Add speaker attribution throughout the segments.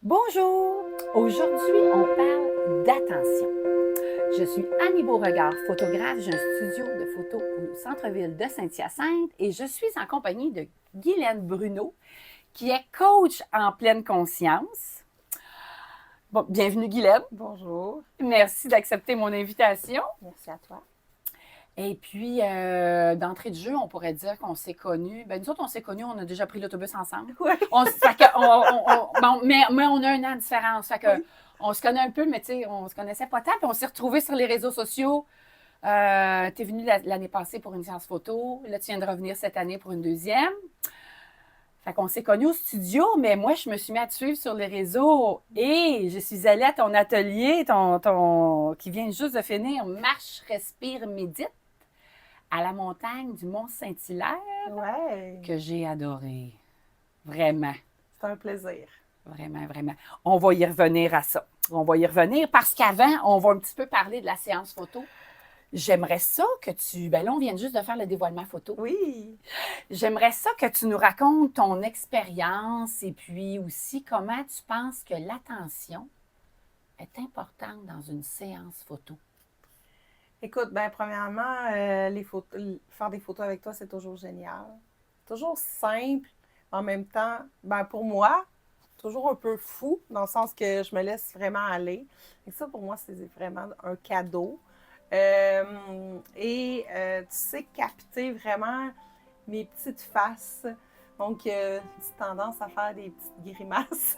Speaker 1: Bonjour! Aujourd'hui, on parle d'attention. Je suis Annie Beauregard, photographe. J'ai un studio de photos au centre-ville de Saint-Hyacinthe et je suis en compagnie de Guylaine Bruno, qui est coach en pleine conscience. Bon, bienvenue Guylaine.
Speaker 2: Bonjour.
Speaker 1: Merci d'accepter mon invitation.
Speaker 2: Merci à toi.
Speaker 1: Et puis, d'entrée de jeu, on pourrait dire qu'on s'est connus. Ben, nous autres, on s'est connus, on a déjà pris l'autobus ensemble.
Speaker 2: Oui.
Speaker 1: Mais on a un an de différence. Fait que,
Speaker 2: Oui.
Speaker 1: on se connaît un peu, mais tu sais, on se connaissait pas tant. Puis on s'est retrouvés sur les réseaux sociaux. Tu es venu l'année passée pour une séance photo. Là, tu viens de revenir cette année pour une deuxième. Fait qu'on s'est connus au studio, mais moi, je me suis mis à te suivre sur les réseaux et je suis allée à ton atelier, qui vient juste de finir, Marche, respire, médite, à la montagne du Mont-Saint-Hilaire,
Speaker 2: Ouais.
Speaker 1: que j'ai adoré. Vraiment.
Speaker 2: C'est un plaisir.
Speaker 1: Vraiment, vraiment. On va y revenir à ça. On va y revenir parce qu'avant, on va un petit peu parler de la séance photo. J'aimerais ça que tu... Ben là, on vient juste de faire le dévoilement photo.
Speaker 2: Oui.
Speaker 1: J'aimerais ça que tu nous racontes ton expérience et puis aussi comment tu penses que l'attention est importante dans une séance photo.
Speaker 2: Écoute, premièrement, faire des photos avec toi, c'est toujours génial. Toujours simple. En même temps, pour moi, toujours un peu fou, dans le sens que je me laisse vraiment aller. Et ça, pour moi, c'est vraiment un cadeau. Tu sais capter vraiment mes petites faces. Donc, j'ai tendance à faire des petites grimaces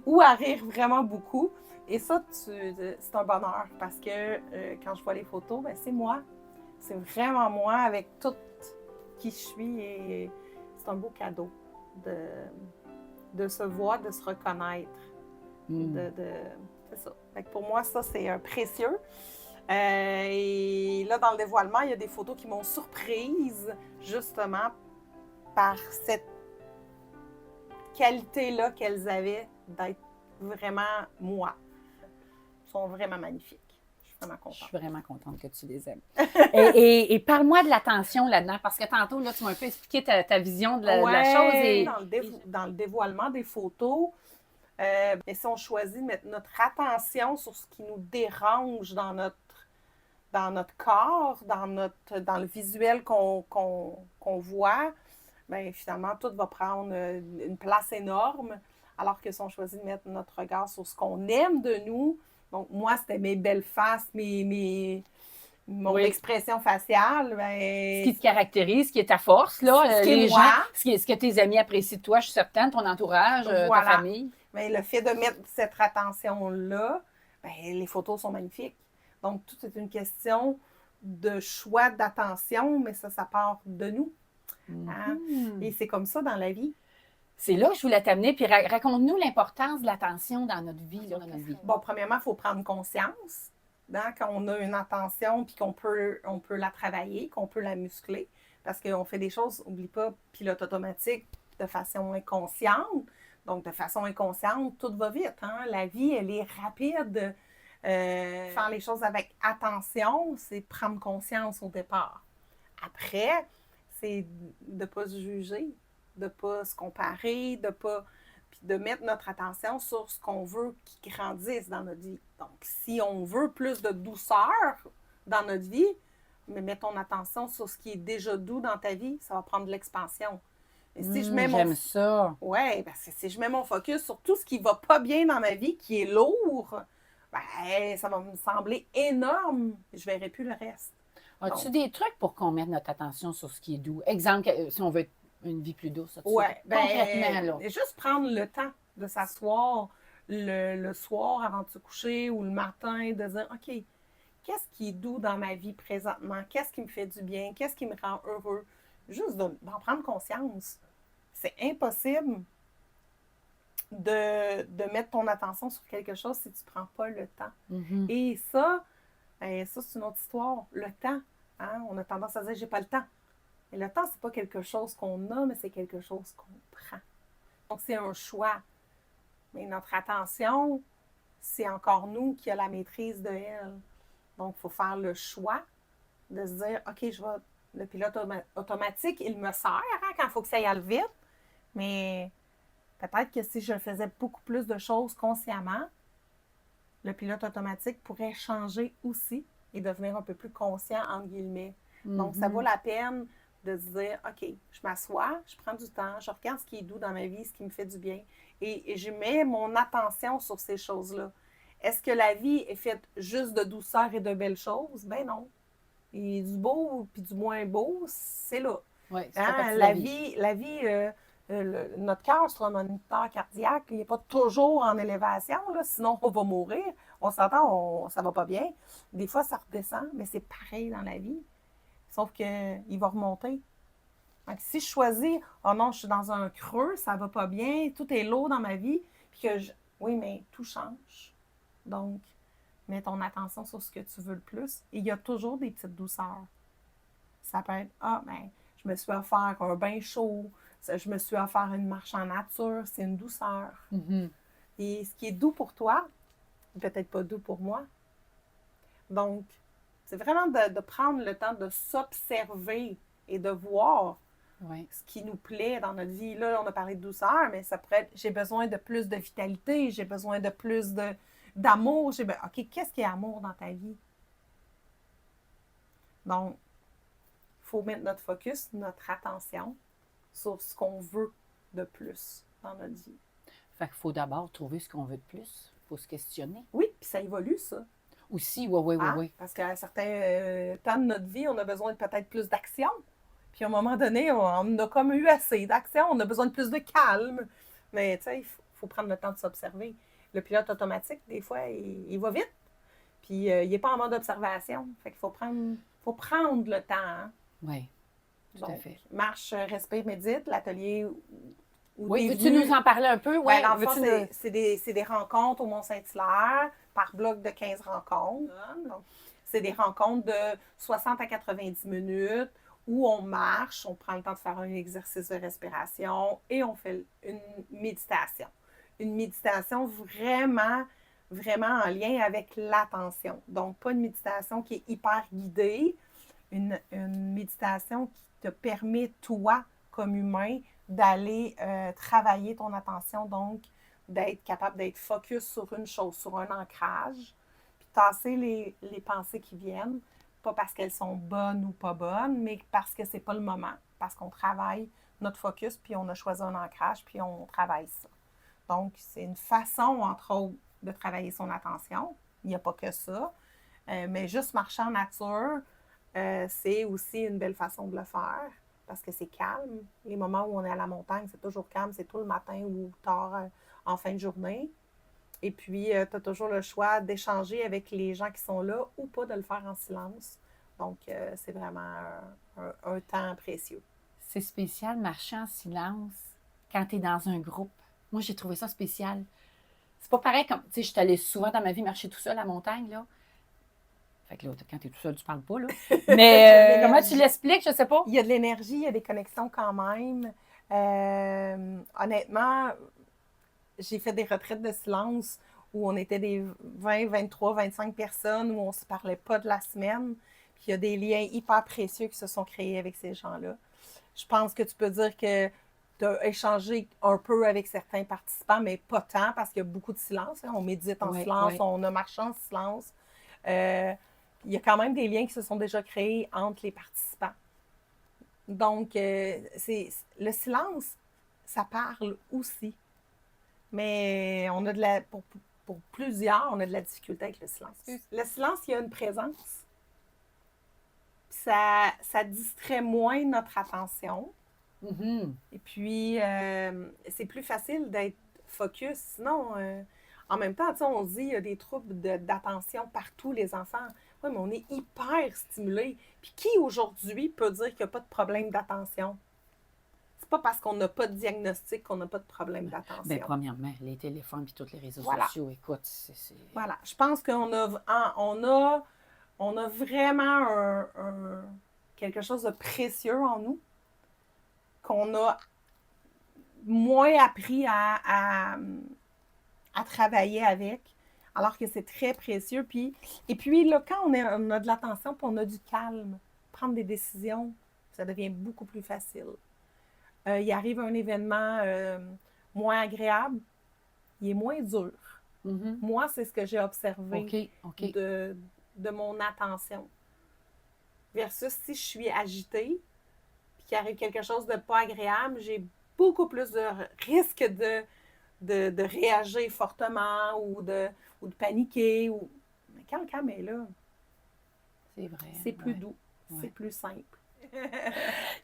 Speaker 2: ou à rire vraiment beaucoup. Et ça, c'est un bonheur parce que quand je vois les photos, c'est moi. C'est vraiment moi avec tout qui je suis et c'est un beau cadeau de se voir, de se reconnaître. C'est ça. Fait que pour moi, ça, c'est précieux. Et là, dans le dévoilement, il y a des photos qui m'ont surprise justement par cette qualité-là qu'elles avaient d'être vraiment moi. Elles sont vraiment magnifiques. Je suis vraiment contente.
Speaker 1: Je suis vraiment contente que tu les aimes. et parle-moi de l'attention là-dedans, parce que tantôt, là, tu m'as un peu expliqué ta vision de la chose. Et...
Speaker 2: Dans le dévoilement des photos, si on choisit de mettre notre attention sur ce qui nous dérange dans notre corps, dans le visuel qu'on voit, finalement, tout va prendre une place énorme. Alors que si on choisit de mettre notre regard sur ce qu'on aime de nous, donc moi, c'était mes belles faces, mon expression faciale.
Speaker 1: Ce qui te caractérise, ce qui est ta force, là, les gens, ce que tes amis apprécient de toi, je suis certaine, ton entourage, ta famille.
Speaker 2: Le fait de mettre cette attention-là, les photos sont magnifiques. Donc, tout est une question de choix d'attention, mais ça part de nous. Hein? Et c'est comme ça dans la vie.
Speaker 1: C'est là que je voulais t'amener. Puis raconte-nous l'importance de l'attention dans notre vie.
Speaker 2: Bon, premièrement, il faut prendre conscience quand on a une attention puis qu'on peut la travailler, qu'on peut la muscler. Parce qu'on fait des choses, n'oublie pas, pilote automatique de façon inconsciente. Donc, de façon inconsciente, tout va vite. Hein? La vie, elle est rapide. Faire les choses avec attention, c'est prendre conscience au départ. Après, c'est de ne pas se juger, de ne pas se comparer, puis de mettre notre attention sur ce qu'on veut qui grandisse dans notre vie. Donc, si on veut plus de douceur dans notre vie, mais mets ton attention sur ce qui est déjà doux dans ta vie, ça va prendre de l'expansion.
Speaker 1: Et si j'aime ça.
Speaker 2: Oui, parce que si je mets mon focus sur tout ce qui ne va pas bien dans ma vie, qui est lourd, ça va me sembler énorme. Je ne verrai plus le reste.
Speaker 1: As-tu des trucs pour qu'on mette notre attention sur ce qui est doux? Exemple, si on veut une vie plus douce.
Speaker 2: Oui, concrètement, là. Juste prendre le temps de s'asseoir le soir avant de se coucher ou le matin, de dire, OK, qu'est-ce qui est doux dans ma vie présentement? Qu'est-ce qui me fait du bien? Qu'est-ce qui me rend heureux? Juste d'en prendre conscience. C'est impossible de mettre ton attention sur quelque chose si tu ne prends pas le temps.
Speaker 1: Mm-hmm.
Speaker 2: Et ça, c'est une autre histoire. Le temps, hein? On a tendance à dire « j'ai pas le temps ». Mais le temps, c'est pas quelque chose qu'on a, mais c'est quelque chose qu'on prend. Donc, c'est un choix. Mais notre attention, c'est encore nous qui avons la maîtrise de elle. Donc, il faut faire le choix de se dire « OK, le pilote automatique, il me sert quand il faut que ça aille vite, mais Peut-être que si je faisais beaucoup plus de choses consciemment, le pilote automatique pourrait changer aussi et devenir un peu plus conscient, entre guillemets. Donc, ça vaut la peine de se dire, OK, je m'assois, je prends du temps, je regarde ce qui est doux dans ma vie, ce qui me fait du bien, et je mets mon attention sur ces choses-là. Est-ce que la vie est faite juste de douceur et de belles choses? Ben non. Et du beau puis du moins beau, c'est là.
Speaker 1: Oui, c'est pas partie de
Speaker 2: La vie notre cœur sur un moniteur cardiaque, il n'est pas toujours en élévation, là, sinon on va mourir. On s'entend, ça va pas bien. Des fois, ça redescend, mais c'est pareil dans la vie. Sauf qu'il va remonter. Donc, si je choisis, oh non, je suis dans un creux, ça va pas bien, tout est lourd dans ma vie, puis oui, mais tout change. Donc, mets ton attention sur ce que tu veux le plus. Et il y a toujours des petites douceurs. Ça peut être, je me suis offert un bain chaud, je me suis offert une marche en nature, c'est une douceur. Et ce qui est doux pour toi, peut-être pas doux pour moi. Donc, c'est vraiment de prendre le temps de s'observer et de voir ce qui nous plaît dans notre vie. Là, on a parlé de douceur, mais ça pourrait être, j'ai besoin de plus de vitalité, j'ai besoin de plus d'amour. OK, qu'est-ce qui est amour dans ta vie? Donc, il faut mettre notre focus, notre attention sur ce qu'on veut de plus dans notre vie.
Speaker 1: Fait qu'il faut d'abord trouver ce qu'on veut de plus. Il faut se questionner.
Speaker 2: Oui, puis ça évolue, ça.
Speaker 1: Aussi, oui.
Speaker 2: Parce qu'à un certain temps de notre vie, on a besoin de peut-être plus d'action. Puis à un moment donné, on a comme eu assez d'action, on a besoin de plus de calme. Mais tu sais, il faut prendre le temps de s'observer. Le pilote automatique, des fois, il va vite. Puis il n'est pas en mode observation. Fait qu'il faut prendre le temps. Hein?
Speaker 1: Oui, tout à fait.
Speaker 2: Marche, respire, médite, l'atelier.
Speaker 1: Oui, veux-tu nous en parler un peu?
Speaker 2: Ouais, dans le fond, c'est des rencontres au Mont-Saint-Hilaire par bloc de 15 rencontres. Donc, c'est des rencontres de 60 à 90 minutes où on marche, on prend le temps de faire un exercice de respiration et on fait une méditation. Une méditation vraiment, vraiment en lien avec l'attention. Donc, pas une méditation qui est hyper guidée, une méditation qui te permet, toi, comme humain, d'aller travailler ton attention, donc d'être capable d'être focus sur une chose, sur un ancrage, puis tasser les pensées qui viennent, pas parce qu'elles sont bonnes ou pas bonnes, mais parce que c'est pas le moment, parce qu'on travaille notre focus, puis on a choisi un ancrage, puis on travaille ça. Donc, c'est une façon, entre autres, de travailler son attention. Il n'y a pas que ça. Mais juste marcher en nature, c'est aussi une belle façon de le faire parce que c'est calme. Les moments où on est à la montagne, c'est toujours calme. C'est tôt le matin ou tard en fin de journée. Et puis, tu as toujours le choix d'échanger avec les gens qui sont là ou pas de le faire en silence. Donc, c'est vraiment un temps précieux.
Speaker 1: C'est spécial, marcher en silence quand tu es dans un groupe. Moi, j'ai trouvé ça spécial. C'est pas pareil comme, tu sais, je suis allée souvent dans ma vie marcher tout seul à la montagne, là. Fait que là, quand tu es tout seul, tu parles pas, là. Mais comment tu l'expliques, je sais pas.
Speaker 2: Il y a de l'énergie, il y a des connexions quand même. Honnêtement, j'ai fait des retraites de silence où on était des 20, 23, 25 personnes, où on ne se parlait pas de la semaine. Puis il y a des liens hyper précieux qui se sont créés avec ces gens-là. Je pense que tu peux dire que tu as échangé un peu avec certains participants, mais pas tant, parce qu'il y a beaucoup de silence. Hein. On médite en silence, on a marché en silence. Il y a quand même des liens qui se sont déjà créés entre les participants. Donc, le silence, ça parle aussi. Mais on a pour plusieurs, on a de la difficulté avec le silence. Le silence, il y a une présence. Ça distrait moins notre attention.
Speaker 1: Mm-hmm.
Speaker 2: Et puis, c'est plus facile d'être focus. Sinon, en même temps, on se dit qu'il y a des troubles d'attention partout, les enfants. Oui, mais on est hyper stimulés. Puis qui, aujourd'hui, peut dire qu'il n'y a pas de problème d'attention? C'est pas parce qu'on n'a pas de diagnostic qu'on n'a pas de problème d'attention.
Speaker 1: Bien, premièrement, les téléphones et tous les réseaux sociaux, écoute, c'est...
Speaker 2: Voilà. Je pense qu'on a vraiment quelque chose de précieux en nous qu'on a moins appris à travailler avec, alors que c'est très précieux. Et puis, là, quand on a de l'attention et on a du calme, prendre des décisions, ça devient beaucoup plus facile. Il arrive un événement, moins agréable, il est moins dur.
Speaker 1: Mhm.
Speaker 2: Moi, c'est ce que j'ai observé
Speaker 1: OK.
Speaker 2: de mon attention. Versus si je suis agitée, puis qu'il arrive quelque chose de pas agréable, j'ai beaucoup plus de risque de réagir fortement ou de paniquer. Mais quand le calme est là,
Speaker 1: C'est vrai.
Speaker 2: c'est plus
Speaker 1: ouais.
Speaker 2: doux,
Speaker 1: Ouais.
Speaker 2: c'est plus simple.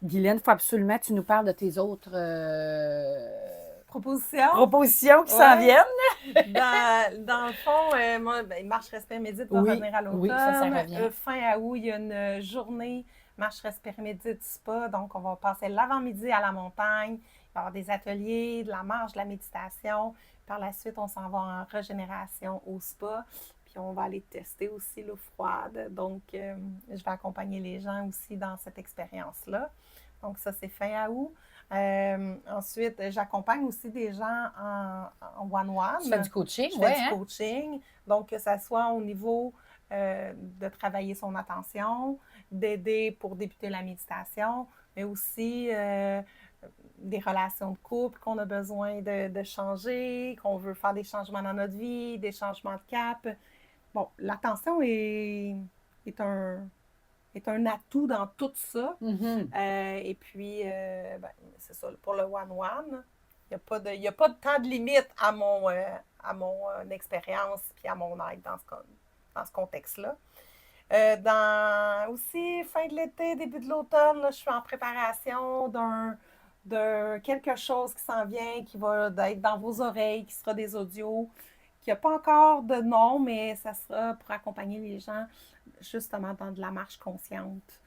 Speaker 1: Guylaine, il faut absolument que tu nous parles de tes autres
Speaker 2: Proposition?
Speaker 1: propositions qui
Speaker 2: Ouais.
Speaker 1: s'en viennent.
Speaker 2: Dans le fond, moi, Marche, Respire, Médite va revenir à l'automne.
Speaker 1: Oui, ça revient.
Speaker 2: Fin août, il y a une journée Marche, Respire, Médite, Spa. Donc, on va passer l'avant-midi à la montagne. Il va y avoir des ateliers, de la marche, de la méditation. Par la suite, on s'en va en régénération au spa. Puis, on va aller tester aussi l'eau froide. Donc, je vais accompagner les gens aussi dans cette expérience-là. Donc, ça, c'est fin août. Ensuite, j'accompagne aussi des gens en one-one.
Speaker 1: Tu fais du coaching,
Speaker 2: Je fais du coaching. Donc, que ça soit au niveau de travailler son attention, d'aider pour débuter la méditation, mais aussi des relations de couple qu'on a besoin de changer, qu'on veut faire des changements dans notre vie, des changements de cap. Bon, l'attention est un atout dans tout ça.
Speaker 1: Mm-hmm.
Speaker 2: Et puis, c'est ça, pour le one-one, il n'y a pas de temps de limite à mon expérience et à mon aide dans ce contexte-là. Aussi, fin de l'été, début de l'automne, là, je suis en préparation d'un quelque chose qui s'en vient, qui va être dans vos oreilles, qui sera des audios, qui n'a pas encore de nom, mais ça sera pour accompagner les gens justement dans de la marche consciente,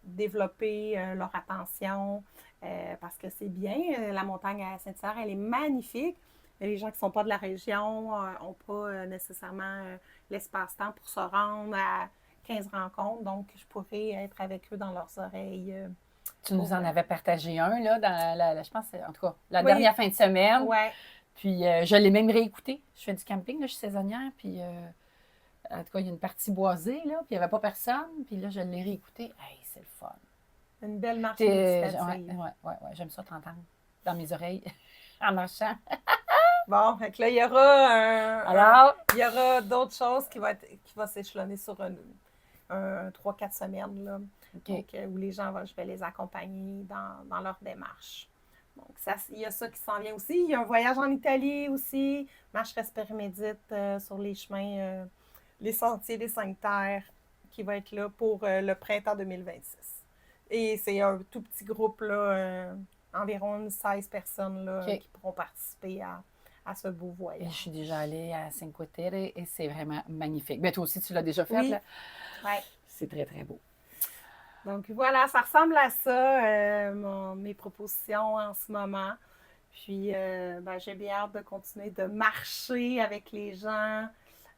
Speaker 2: développer leur attention, parce que c'est bien, la montagne à Saint-Hilaire, elle est magnifique, mais les gens qui ne sont pas de la région n'ont pas nécessairement l'espace-temps pour se rendre à 15 rencontres, donc je pourrais être avec eux dans leurs oreilles.
Speaker 1: Tu nous en avais partagé un, là, dans je pense, en tout cas, la
Speaker 2: Oui.
Speaker 1: dernière fin de semaine.
Speaker 2: Ouais.
Speaker 1: Puis je l'ai même réécouté. Je fais du camping, là, je suis saisonnière, puis en tout cas, il y a une partie boisée, là, puis il n'y avait pas personne. Puis là, je l'ai réécouté. Hey, c'est le fun.
Speaker 2: Une belle marche méditative.
Speaker 1: Ouais, j'aime ça t'entendre dans mes oreilles en marchant.
Speaker 2: Bon, fait que là, il y aura il y aura d'autres choses qui va s'échelonner sur un 3-4 semaines, là.
Speaker 1: Okay.
Speaker 2: Donc, où les gens, je vais les accompagner dans leur démarche. Donc, il y a ça qui s'en vient aussi. Il y a un voyage en Italie aussi. Marche, Respire, Médite sur les chemins, les sentiers des 5 terres qui va être là pour le printemps 2026. Et c'est un tout petit groupe, là, environ 16 personnes là, qui pourront participer à ce beau voyage.
Speaker 1: Et je suis déjà allée à Cinque Terre et c'est vraiment magnifique. Mais toi aussi, tu l'as déjà fait,
Speaker 2: oui.
Speaker 1: là?
Speaker 2: Oui.
Speaker 1: C'est très, très beau.
Speaker 2: Donc voilà, ça ressemble à ça, mes propositions en ce moment. Puis j'ai bien hâte de continuer de marcher avec les gens,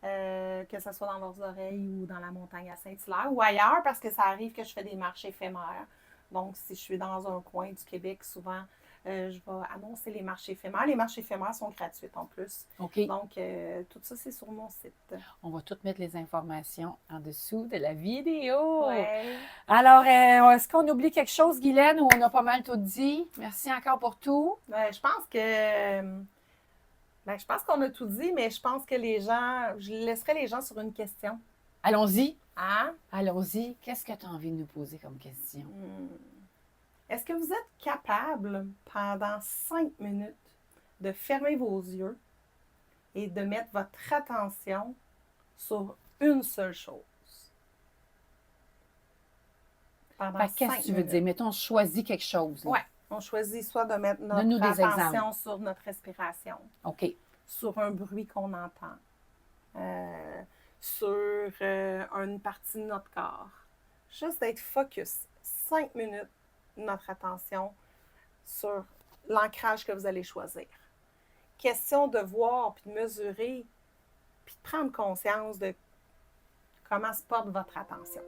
Speaker 2: que ce soit dans leurs oreilles ou dans la montagne à Saint-Hilaire ou ailleurs, parce que ça arrive que je fais des marches éphémères. Donc, si je suis dans un coin du Québec, souvent, je vais annoncer les marches éphémères. Les marches éphémères sont gratuites en plus.
Speaker 1: OK.
Speaker 2: Donc, tout ça, c'est sur mon site.
Speaker 1: On va tout mettre les informations en dessous de la vidéo.
Speaker 2: Ouais.
Speaker 1: Alors, est-ce qu'on oublie quelque chose, Guylaine, ou on a pas mal tout dit? Merci encore pour tout.
Speaker 2: Je pense qu'on a tout dit, mais je pense que je laisserai les gens sur une question.
Speaker 1: Allons-y.
Speaker 2: Hein?
Speaker 1: Allons-y. Qu'est-ce que tu as envie de nous poser comme question?
Speaker 2: Est-ce que vous êtes capable, pendant 5 minutes, de fermer vos yeux et de mettre votre attention sur une seule chose?
Speaker 1: Qu'est-ce que tu veux dire? Mettons, on choisit quelque chose.
Speaker 2: Oui. On choisit soit de mettre notre attention sur notre respiration.
Speaker 1: OK.
Speaker 2: Sur un bruit qu'on entend. Sur une partie de notre corps. Juste d'être focus 5 minutes, notre attention sur l'ancrage que vous allez choisir. Question de voir, puis de mesurer, puis de prendre conscience de comment se porte votre attention.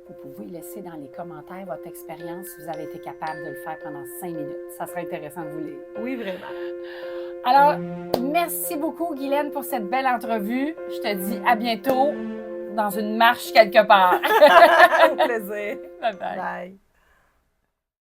Speaker 1: Vous pouvez laisser dans les commentaires votre expérience si vous avez été capable de le faire pendant 5 minutes. Ça serait intéressant de vous lire.
Speaker 2: Oui, vraiment.
Speaker 1: Alors, merci beaucoup, Guylaine, pour cette belle entrevue. Je te dis à bientôt dans une marche quelque part.
Speaker 2: Au plaisir.
Speaker 1: Bye bye.
Speaker 2: Bye.